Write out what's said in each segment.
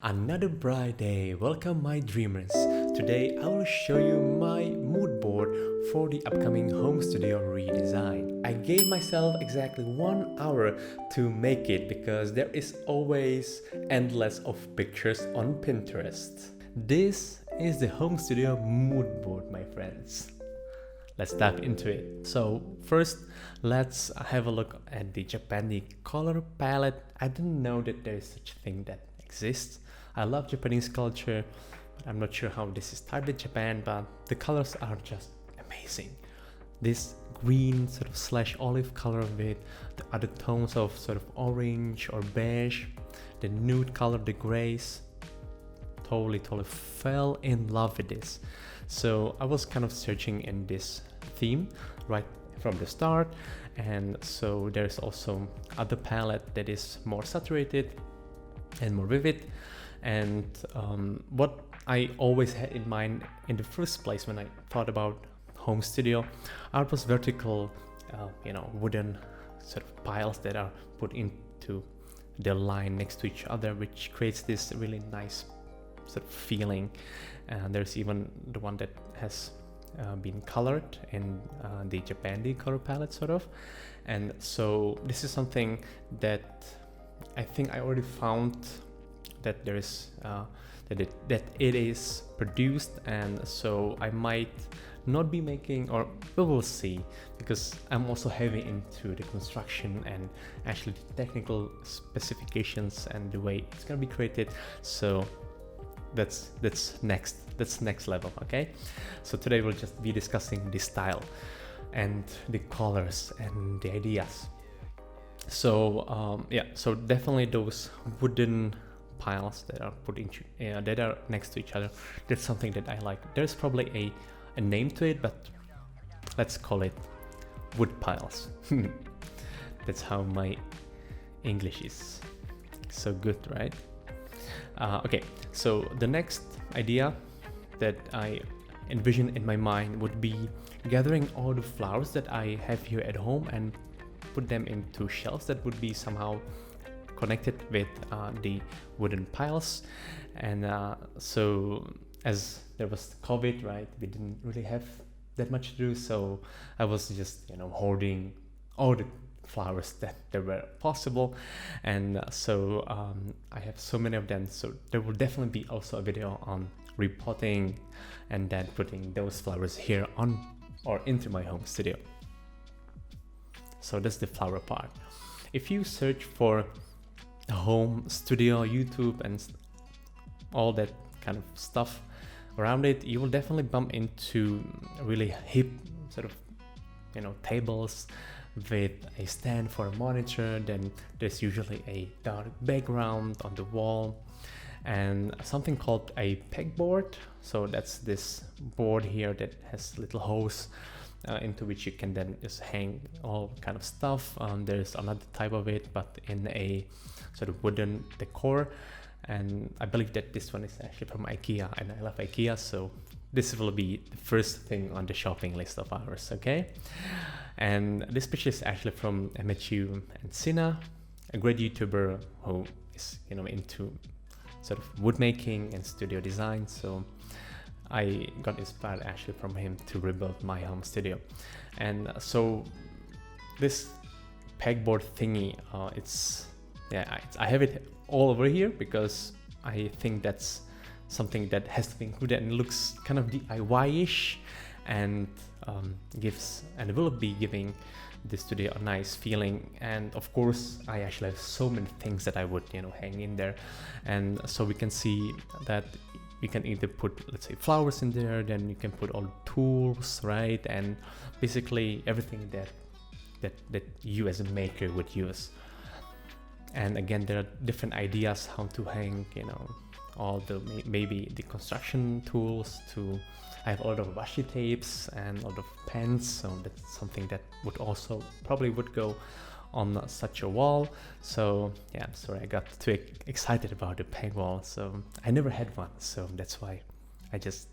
Another bright day. Welcome, my dreamers. Today I will show you my mood board for the upcoming home studio redesign. I gave myself exactly 1 hour to make it because there is always endless of pictures on Pinterest. This is the home studio mood board, my friends. Let's dive into it. So first, let's have a look at the Japanese color palette. I didn't know that there is such a thing that exists. I love Japanese culture, but I'm not sure how this is typed in Japan, but the colors are just amazing. This green sort of slash olive color with the other tones of sort of orange or beige, the nude color, the grays, totally fell in love with this. So I was kind of searching in this theme right from the start, and so there's also other palette that is more saturated and more vivid. And what I always had in mind in the first place when I thought about home studio are those vertical wooden sort of piles that are put into the line next to each other, which creates this really nice sort of feeling. And there's even the one that has been colored in the Japanese color palette sort of. And so this is something that I think I already found that there is that it is produced, and so I might not be making, or we will see, because I'm also heavy into the construction and actually the technical specifications and the way it's gonna be created. So that's next level. Okay, so today we'll just be discussing the style and the colors and the ideas. So so definitely those wooden piles that are put into that are next to each other, that's something that I like. There's probably a name to it, but let's call it wood piles. That's how my English is so good, right? Okay, so the next idea that I envision in my mind would be gathering all the flowers that I have here at home and put them into shelves that would be somehow connected with the wooden piles. And so as there was COVID, right, we didn't really have that much to do, so I was just hoarding all the flowers that there were possible. And so I have so many of them, so there will definitely be also a video on repotting and then putting those flowers here on or into my home studio. So that's the flower part. If you search for home studio, YouTube, and all that kind of stuff around it, you will definitely bump into really hip sort of tables with a stand for a monitor. Then there's usually a dark background on the wall and something called a pegboard. So that's this board here that has little holes into which you can then just hang all kind of stuff. There's another type of it, but in a sort of wooden decor, and I believe that this one is actually from IKEA, and I love IKEA, so this will be the first thing on the shopping list of ours. Okay, and this picture is actually from Matthew and Sina, a great YouTuber who is into sort of wood making and studio design. So I got inspired actually from him to rebuild my home studio. And so this pegboard thingy, I have it all over here because I think that's something that has to be included, and it looks kind of DIY-ish and gives and will be giving the studio a nice feeling. And of course I actually have so many things that I would hang in there, and so we can see that you can either put, let's say, flowers in there, then you can put all the tools, right, and basically everything that you as a maker would use. And again, there are different ideas how to hang all the maybe the construction tools. To I have a lot of washi tapes and a lot of pens, so that's something that would also probably would go on such a wall. So yeah, sorry, I got too excited about the peg wall, so I never had one, so that's why I just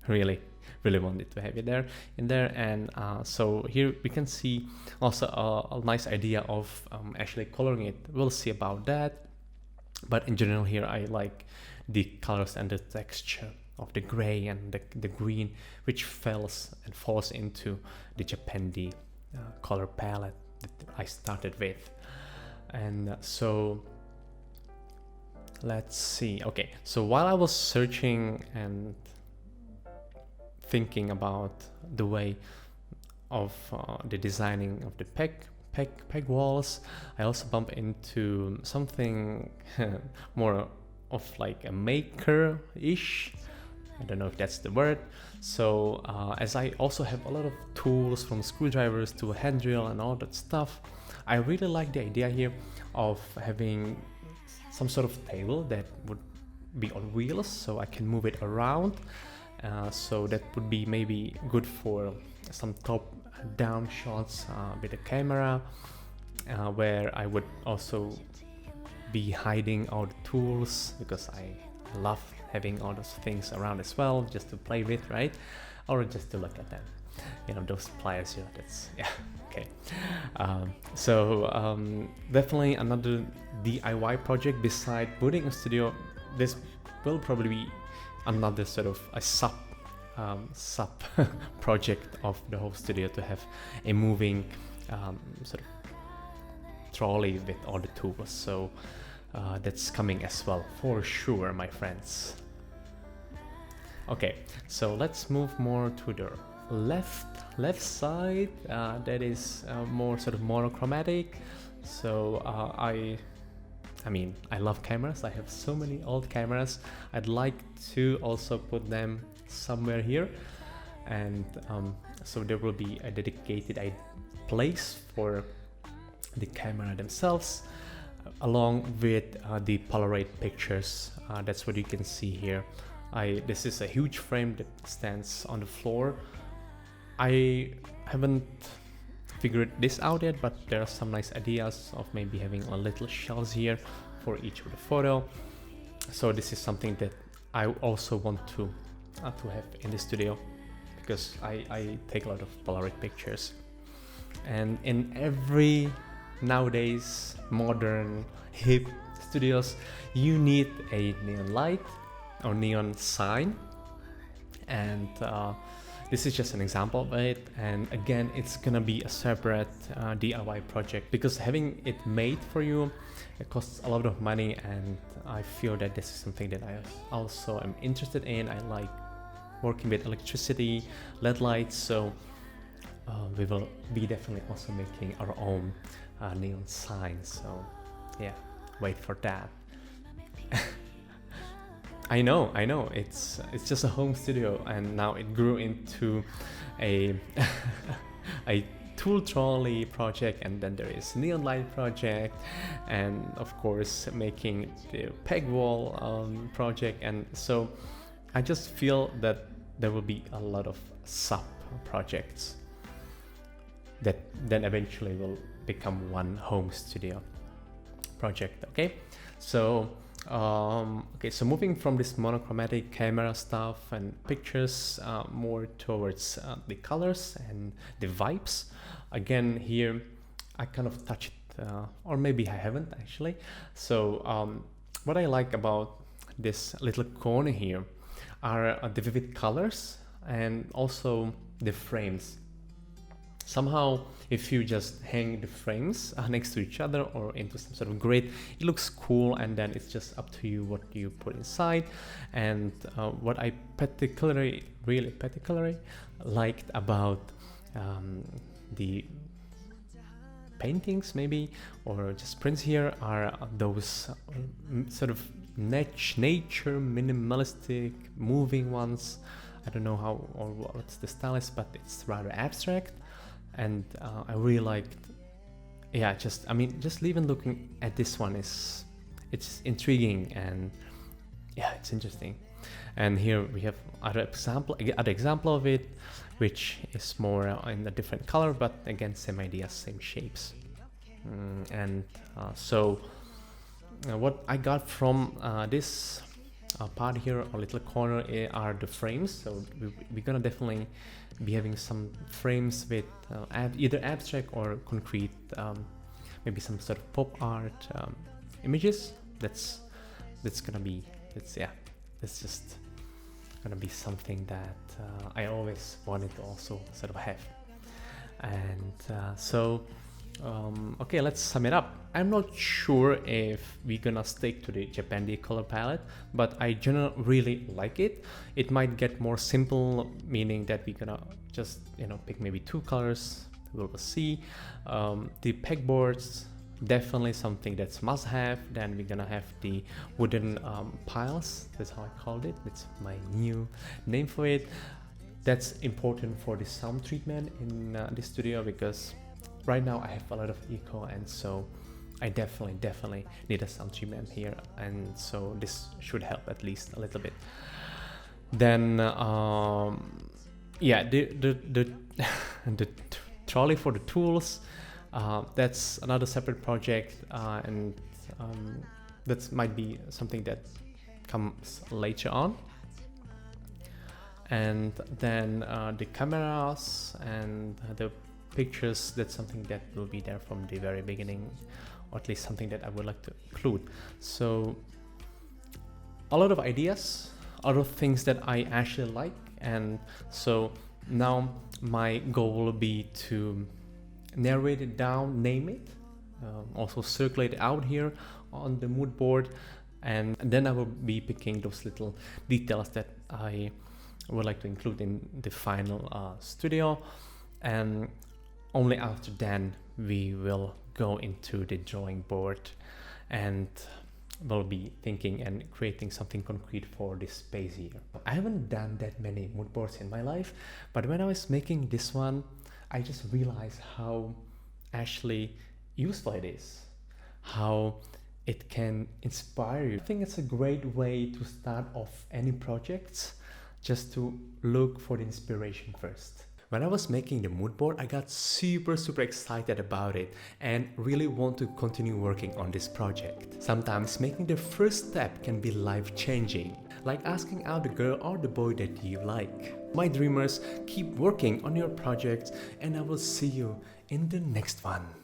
really wanted to have it in there. And so here we can see also a nice idea of actually coloring it. We'll see about that. But in general here I like the colors and the texture of the gray and the green, which falls into the Japandi color palette that I started with. And so let's see. Okay, so while I was searching and thinking about the way of the designing of the peg walls, I also bump into something more of like a maker-ish. I don't know if that's the word. So as I also have a lot of tools, from screwdrivers to a hand drill and all that stuff, I really like the idea here of having some sort of table that would be on wheels, so I can move it around. So that would be maybe good for some top-down shots with a camera, where I would also be hiding all the tools, because I love having all those things around as well, just to play with, right? Or just to look at them, you know, those pliers here. That's, yeah, okay. Definitely another DIY project beside building a studio. This will probably be another sort of a sub project of the whole studio, to have a moving sort of trolley with all the tools. So that's coming as well, for sure, my friends. Okay, so let's move more to the left side. That is more sort of monochromatic. So I mean, I love cameras. I have so many old cameras. I'd like to also put them somewhere here, and so there will be a dedicated place for the camera themselves, along with the Polaroid pictures. That's what you can see here. This is a huge frame that stands on the floor. I haven't figured this out yet, but there are some nice ideas of maybe having a little shelves here for each of the photo. So this is something that I also want to have in the studio, because I take a lot of Polaroid pictures. And in every nowadays modern hip studios, you need a neon light or neon sign, and this is just an example of it. And again, it's gonna be a separate DIY project, because having it made for you, it costs a lot of money, and I feel that this is something that I also am interested in. I like working with electricity, LED lights, so we will be definitely also making our own neon signs. So yeah, wait for that. I know, it's just a home studio, and now it grew into a a tool trolley project, and then there is neon light project, and of course making the peg wall project. And so I just feel that there will be a lot of sub projects that then eventually will become one home studio project. Okay, so so moving from this monochromatic camera stuff and pictures more towards the colors and the vibes. Again, here I kind of touched or maybe I haven't actually. So what I like about this little corner here are the vivid colors and also the frames. Somehow, if you just hang the frames next to each other or into some sort of grid, it looks cool, and then it's just up to you what you put inside. And what I really particularly liked about the paintings maybe, or just prints here, are those sort of nature minimalistic moving ones. I don't know how or what's the style is, but it's rather abstract. And I really liked, just even looking at this one it's intriguing, and it's interesting. And here we have other example of it, which is more in a different color, but again, same idea, same shapes. So what I got from this part here, or little corner, are the frames. So we're gonna definitely be having some frames with either abstract or concrete, maybe some sort of pop art images. That's that's gonna be, it's just gonna be something that I always wanted to also sort of have. And okay, let's sum it up. I'm not sure if we're gonna stick to the Japandi color palette, but I generally really like it. It might get more simple, meaning that we're gonna just, you know, pick maybe 2 colors. We'll see. The pegboards, definitely something that's must have. Then we're gonna have the wooden piles. That's how I called it. That's my new name for it. That's important for the sound treatment in the studio, because right now I have a lot of echo, and so I definitely need a sound treatment here, and so this should help at least a little bit. Then yeah, the trolley for the tools, that's another separate project, and that might be something that comes later on. And then the cameras and the pictures, that's something that will be there from the very beginning, or at least something that I would like to include. So a lot of ideas, a lot of things that I actually like, and so now my goal will be to narrate it down, name it, also circulate it out here on the mood board, and then I will be picking those little details that I would like to include in the final studio, and only after then we will go into the drawing board and we'll be thinking and creating something concrete for this space here. I haven't done that many mood boards in my life, but when I was making this one, I just realized how actually useful it is, how it can inspire you. I think it's a great way to start off any projects, just to look for the inspiration first. When I was making the mood board, I got super excited about it and really want to continue working on this project. Sometimes making the first step can be life-changing, like asking out the girl or the boy that you like. My dreamers, keep working on your projects, and I will see you in the next one.